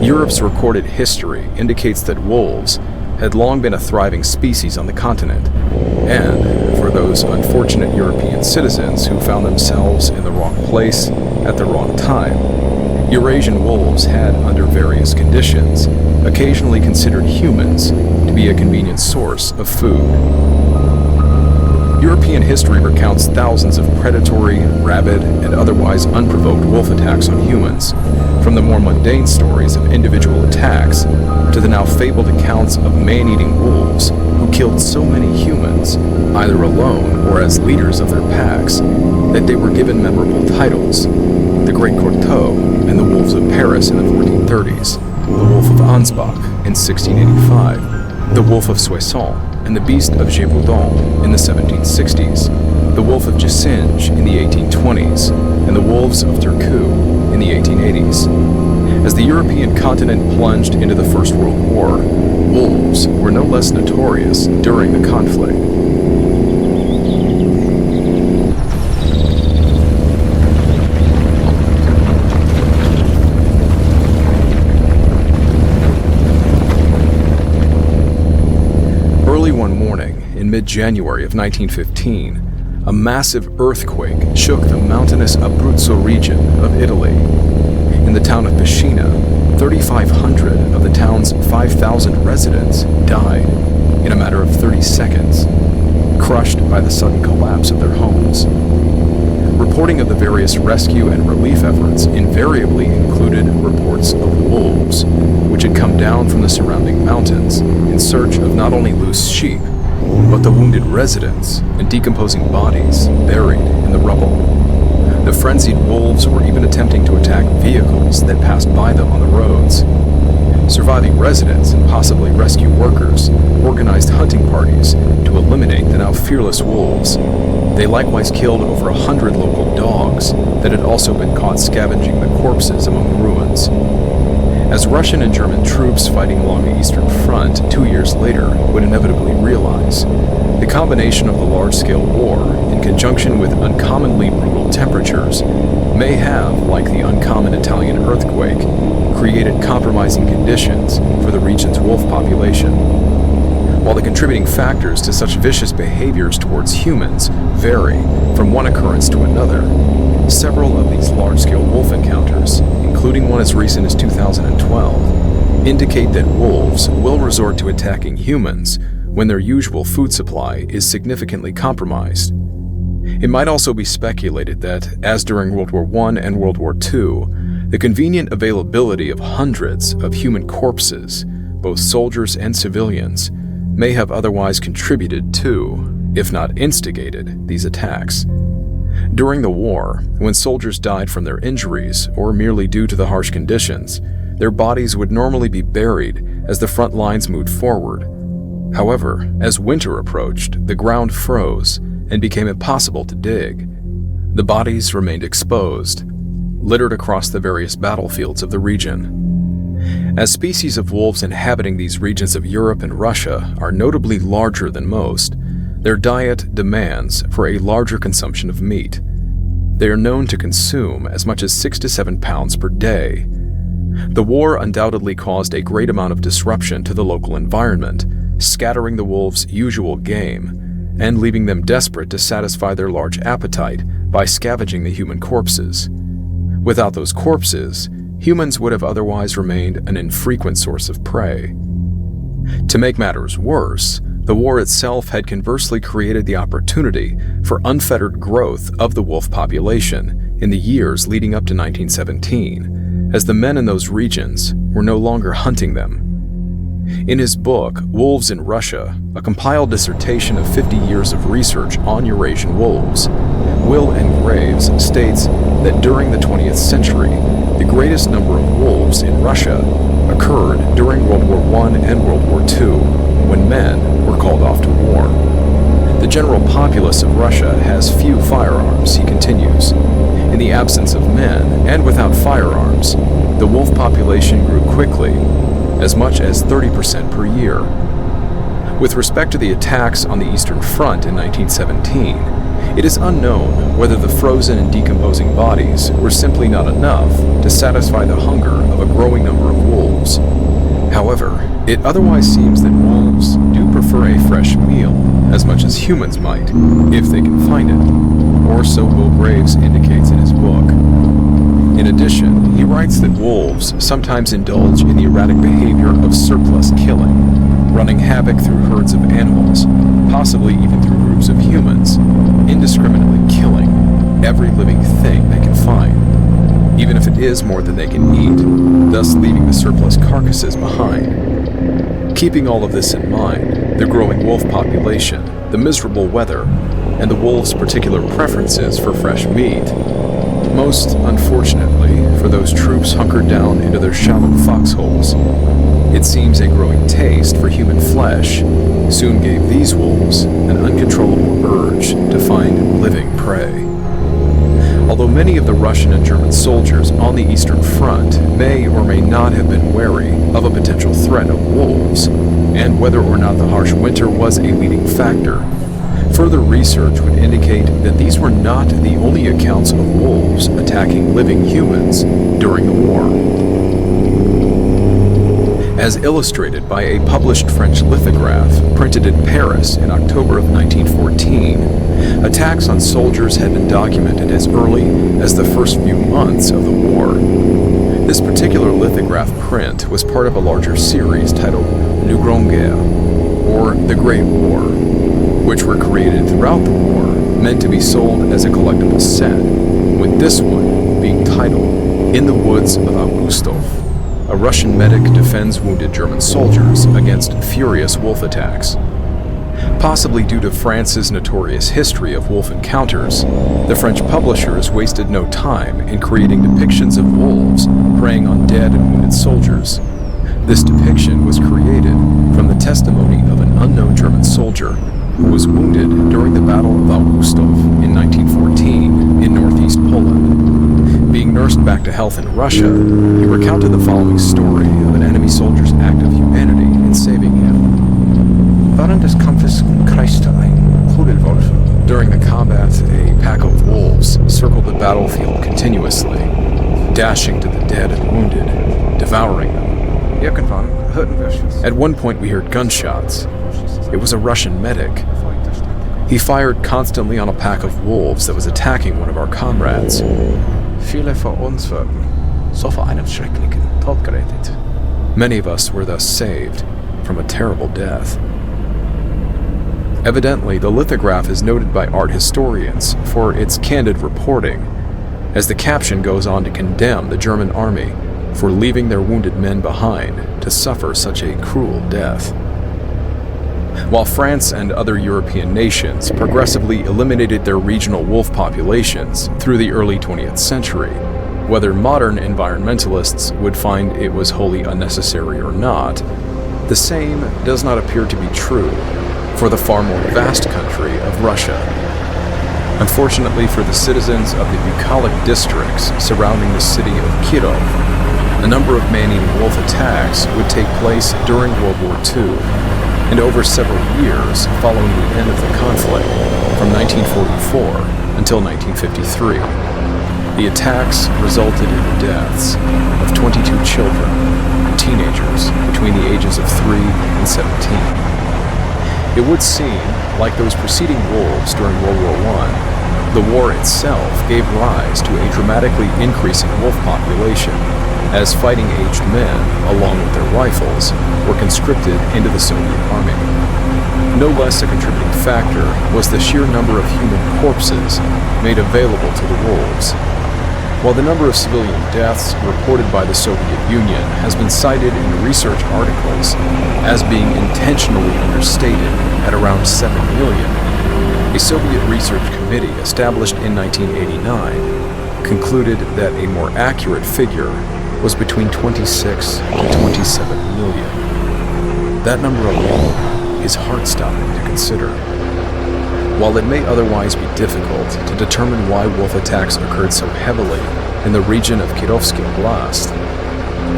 Speaker 1: Europe's recorded history indicates that wolves had long been a thriving species on the continent, and for those unfortunate European citizens who found themselves in the wrong place at the wrong time, Eurasian wolves had, under various conditions, occasionally considered humans to be a convenient source of food. European history recounts thousands of predatory, rabid, and otherwise unprovoked wolf attacks on humans, from the more mundane stories of individual attacks to the now fabled accounts of man-eating wolves who killed so many humans, either alone or as leaders of their packs, that they were given memorable titles: the Great Corteau and the Wolves of Paris in the 1430s, the Wolf of Ansbach in 1685, the Wolf of Soissons and the Beast of Gévaudan in the 1760s, the Wolf of Gissinge in the 1820s, and the Wolves of Turku in the 1880s. As the European continent plunged into the First World War, wolves were no less notorious during the conflict. Early one morning, in mid-January of 1915, a massive earthquake shook the mountainous Abruzzo region of Italy. In the town of Piscina, 3,500 of the town's 5,000 residents died in a matter of 30 seconds, crushed by the sudden collapse of their homes. Reporting of the various rescue and relief efforts invariably included reports of wolves, which had come down from the surrounding mountains in search of not only loose sheep, but the wounded residents and decomposing bodies buried in the rubble. The frenzied wolves were even attempting to attack vehicles that passed by them on the roads. Surviving residents and possibly rescue workers organized hunting parties to eliminate the now fearless wolves. They likewise killed over 100 local dogs that had also been caught scavenging the corpses among the ruins. As Russian and German troops fighting along the Eastern Front 2 years later would inevitably realize, the combination of the large-scale war in conjunction with uncommonly brutal temperatures may have, like the uncommon Italian earthquake, created compromising conditions for the region's wolf population. while the contributing factors to such vicious behaviors towards humans vary from one occurrence to another. Several of these large-scale wolf encounters, including one as recent as 2012, indicate that wolves will resort to attacking humans when their usual food supply is significantly compromised. It might also be speculated that, as during World War I and World War II, the convenient availability of hundreds of human corpses, both soldiers and civilians, may have otherwise contributed to, if not instigated, these attacks. During the war, when soldiers died from their injuries or merely due to the harsh conditions, their bodies would normally be buried as the front lines moved forward. However, as winter approached, the ground froze and became impossible to dig. The bodies remained exposed, littered across the various battlefields of the region. As species of wolves inhabiting these regions of Europe and Russia are notably larger than most, their diet demands for a larger consumption of meat. They are known to consume as much as 6 to 7 pounds per day. The war undoubtedly caused a great amount of disruption to the local environment, scattering the wolves' usual game and leaving them desperate to satisfy their large appetite by scavenging the human corpses. Without those corpses, humans would have otherwise remained an infrequent source of prey. To make matters worse, the war itself had conversely created the opportunity for unfettered growth of the wolf population in the years leading up to 1917, as the men in those regions were no longer hunting them. In his book, Wolves in Russia, a compiled dissertation of 50 years of research on Eurasian wolves, Will N. Graves states that during the 20th century, the greatest number of wolves in Russia occurred during World War I and World War II, when men were called off to war. The general populace of Russia has few firearms, he continues. In the absence of men, and without firearms, the wolf population grew quickly, as much as 30% per year. With respect to the attacks on the Eastern Front in 1917, it is unknown whether the frozen and decomposing bodies were simply not enough to satisfy the hunger of a growing number of wolves. However, it otherwise seems that wolves do prefer a fresh meal as much as humans might, if they can find it, or so Will Graves indicates in his book. In addition, he writes that wolves sometimes indulge in the erratic behavior of surplus killing, running havoc through herds of animals, possibly even through groups of humans, indiscriminately killing every living thing they can find, even if it is more than they can eat, thus leaving the surplus carcasses behind. Keeping all of this in mind, the growing wolf population, the miserable weather, and the wolves' particular preferences for fresh meat, most unfortunately for those troops hunkered down into their shallow foxholes, it seems a growing taste for human flesh soon gave these wolves an uncontrollable urge to find living prey. Although many of the Russian and German soldiers on the Eastern Front may or may not have been wary of a potential threat of wolves, and whether or not the harsh winter was a leading factor, further research would indicate that these were not the only accounts of wolves attacking living humans during the war. As illustrated by a published French lithograph printed in Paris in October of 1914, attacks on soldiers had been documented as early as the first few months of the war. This particular lithograph print was part of a larger series titled Le Grande Guerre, or The Great War, which were created throughout the war, meant to be sold as a collectible set, with this one being titled In the Woods of Augustov. A Russian medic defends wounded German soldiers against furious wolf attacks. Possibly due to France's notorious history of wolf encounters, the French publishers wasted no time in creating depictions of wolves preying on dead and wounded soldiers. This depiction was created from the testimony of an unknown German soldier who was wounded during the Battle of Augustov in 1914 in northeast Poland. Being nursed back to health in Russia, he recounted the following story of an enemy soldier's act of humanity in saving him.
Speaker 2: Während des Kampfes kreiste ein Kugelwolf.
Speaker 1: During the combat, a pack of wolves circled the battlefield continuously, dashing to the dead and wounded, devouring them.
Speaker 2: Irgendwann hörten wir Schüsse.
Speaker 1: At one point we heard gunshots. It was a Russian medic. He fired constantly on a pack of wolves that was attacking one of our comrades.
Speaker 2: Viele von uns wurden so vor einem schrecklichen Tod gerettet.
Speaker 1: Many of us were thus saved from a terrible death. Evidently, the lithograph is noted by art historians for its candid reporting, as the caption goes on to condemn the German army for leaving their wounded men behind to suffer such a cruel death. While France and other European nations progressively eliminated their regional wolf populations through the early 20th century, whether modern environmentalists would find it was wholly unnecessary or not, the same does not appear to be true for the far more vast country of Russia. Unfortunately for the citizens of the bucolic districts surrounding the city of Kirov, a number of man-eating wolf attacks would take place during World War II, and over several years following the end of the conflict, from 1944 until 1953. The attacks resulted in the deaths of 22 children, teenagers between the ages of 3 and 17. It would seem, like those preceding wolves during World War I, the war itself gave rise to a dramatically increasing wolf population, as fighting-aged men, along with their rifles, were conscripted into the Soviet army. No less a contributing factor was the sheer number of human corpses made available to the wolves. While the number of civilian deaths reported by the Soviet Union has been cited in research articles as being intentionally understated at around 7 million, a Soviet research committee established in 1989 concluded that a more accurate figure was between 26 to 27 million. That number alone is heart-stopping to consider. While it may otherwise be difficult to determine why wolf attacks occurred so heavily in the region of Kirovsky Oblast,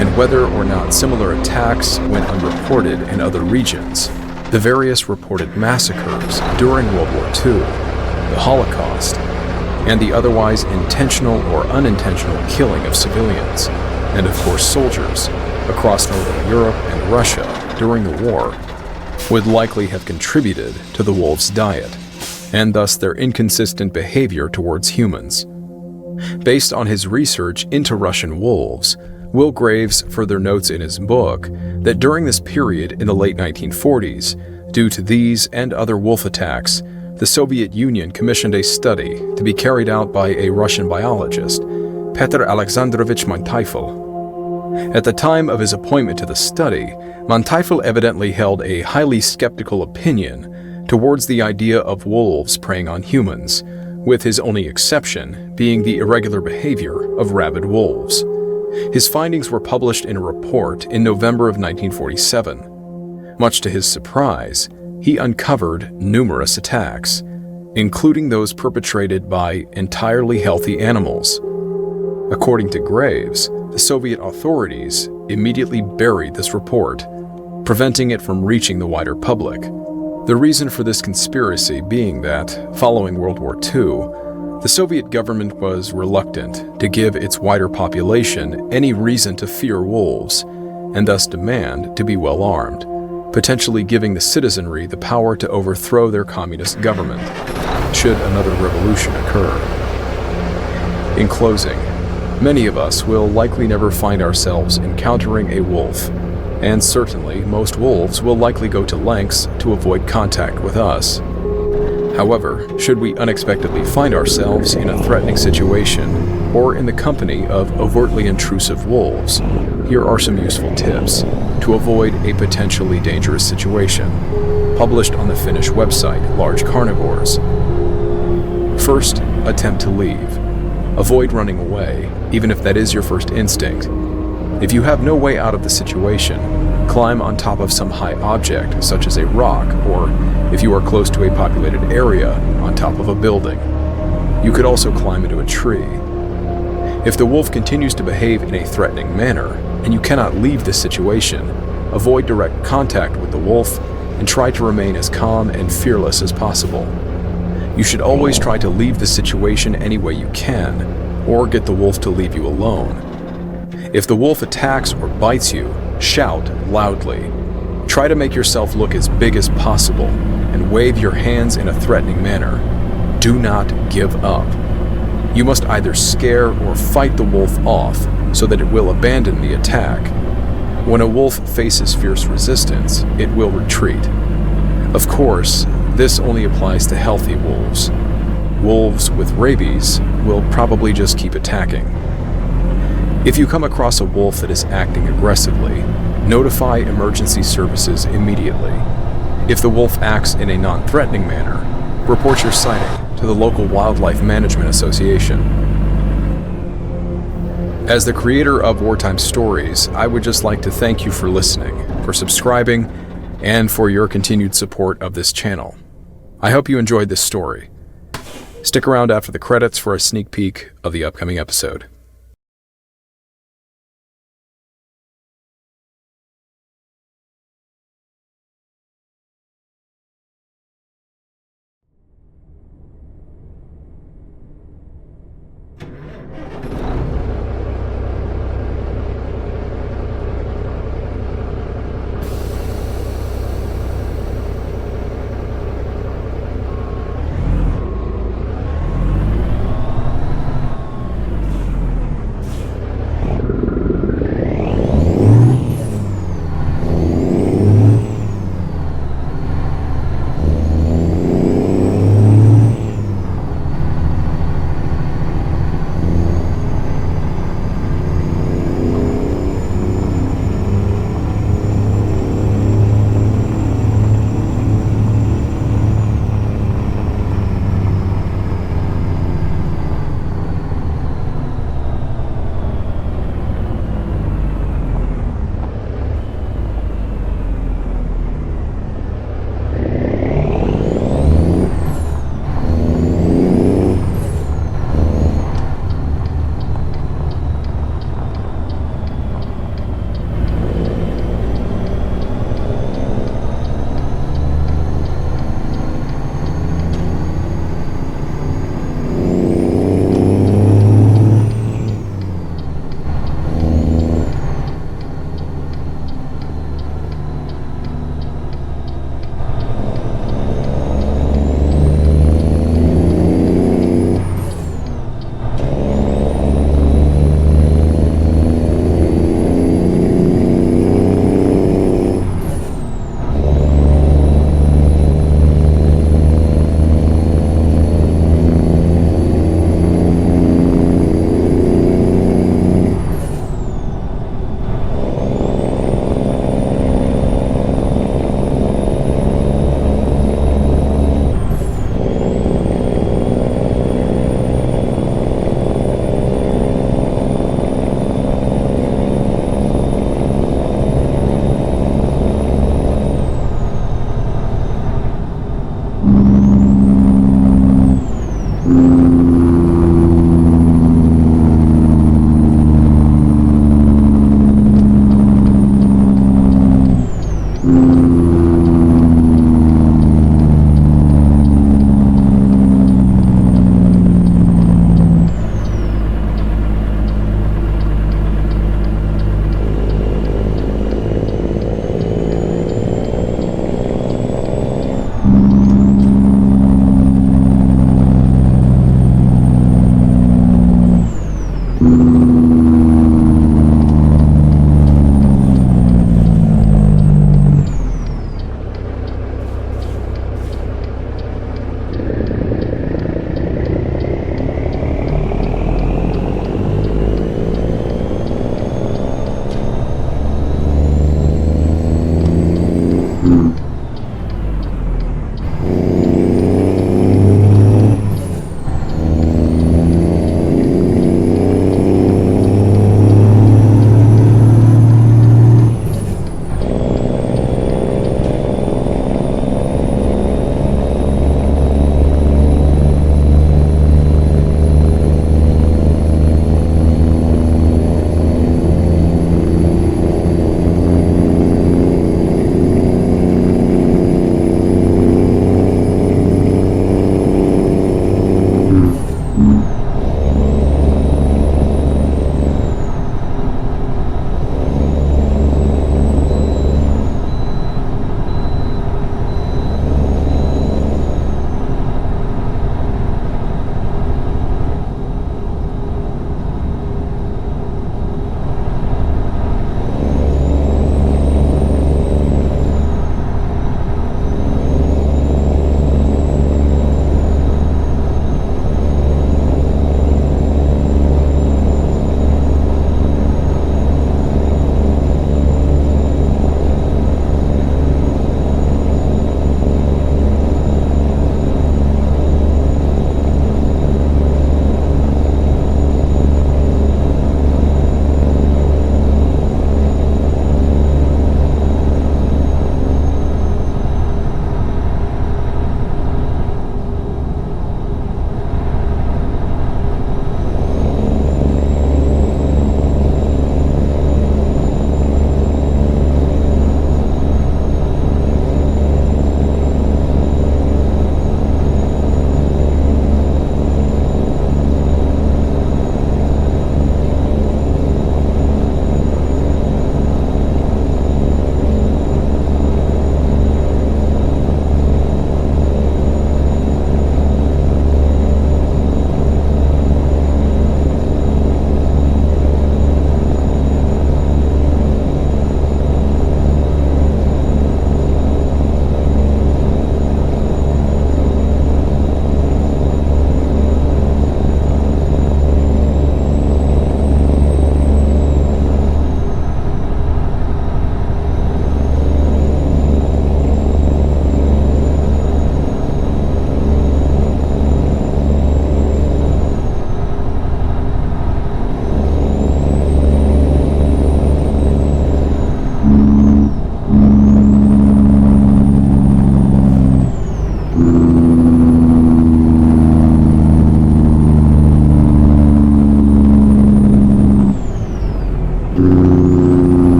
Speaker 1: and whether or not similar attacks went unreported in other regions, the various reported massacres during World War II, the Holocaust, and the otherwise intentional or unintentional killing of civilians, and of course soldiers, across Northern Europe and Russia during the war, would likely have contributed to the wolves' diet, and thus their inconsistent behavior towards humans. Based on his research into Russian wolves, Will Graves further notes in his book that during this period in the late 1940s, due to these and other wolf attacks, the Soviet Union commissioned a study to be carried out by a Russian biologist, Petr Alexandrovich Mantyfel. At the time of his appointment to the study, Mantyfel evidently held a highly skeptical opinion towards the idea of wolves preying on humans, with his only exception being the irregular behavior of rabid wolves. His findings were published in a report in November of 1947. Much to his surprise, he uncovered numerous attacks, including those perpetrated by entirely healthy animals. According to Graves, the Soviet authorities immediately buried this report, preventing it from reaching the wider public. The reason for this conspiracy being that, following World War II, the Soviet government was reluctant to give its wider population any reason to fear wolves, and thus demand to be well armed, potentially giving the citizenry the power to overthrow their communist government, should another revolution occur. In closing, many of us will likely never find ourselves encountering a wolf, and certainly most wolves will likely go to lengths to avoid contact with us. However, should we unexpectedly find ourselves in a threatening situation or in the company of overtly intrusive wolves, here are some useful tips to avoid a potentially dangerous situation, published on the Finnish website Large Carnivores. First, attempt to leave. Avoid running away, even if that is your first instinct. If you have no way out of the situation, climb on top of some high object, such as a rock, or, if you are close to a populated area, on top of a building. You could also climb into a tree. If the wolf continues to behave in a threatening manner, and you cannot leave this situation, avoid direct contact with the wolf and try to remain as calm and fearless as possible. You should always try to leave the situation any way you can, or get the wolf to leave you alone. If the wolf attacks or bites you, shout loudly. Try to make yourself look as big as possible and wave your hands in a threatening manner. Do not give up. You must either scare or fight the wolf off so that it will abandon the attack. When a wolf faces fierce resistance, it will retreat. Of course, this only applies to healthy wolves. Wolves with rabies will probably just keep attacking. If you come across a wolf that is acting aggressively, notify emergency services immediately. If the wolf acts in a non-threatening manner, report your sighting to the local Wildlife Management Association. As the creator of Wartime Stories, I would just like to thank you for listening, for subscribing, and for your continued support of this channel. I hope you enjoyed this story. Stick around after the credits for a sneak peek of the upcoming episode.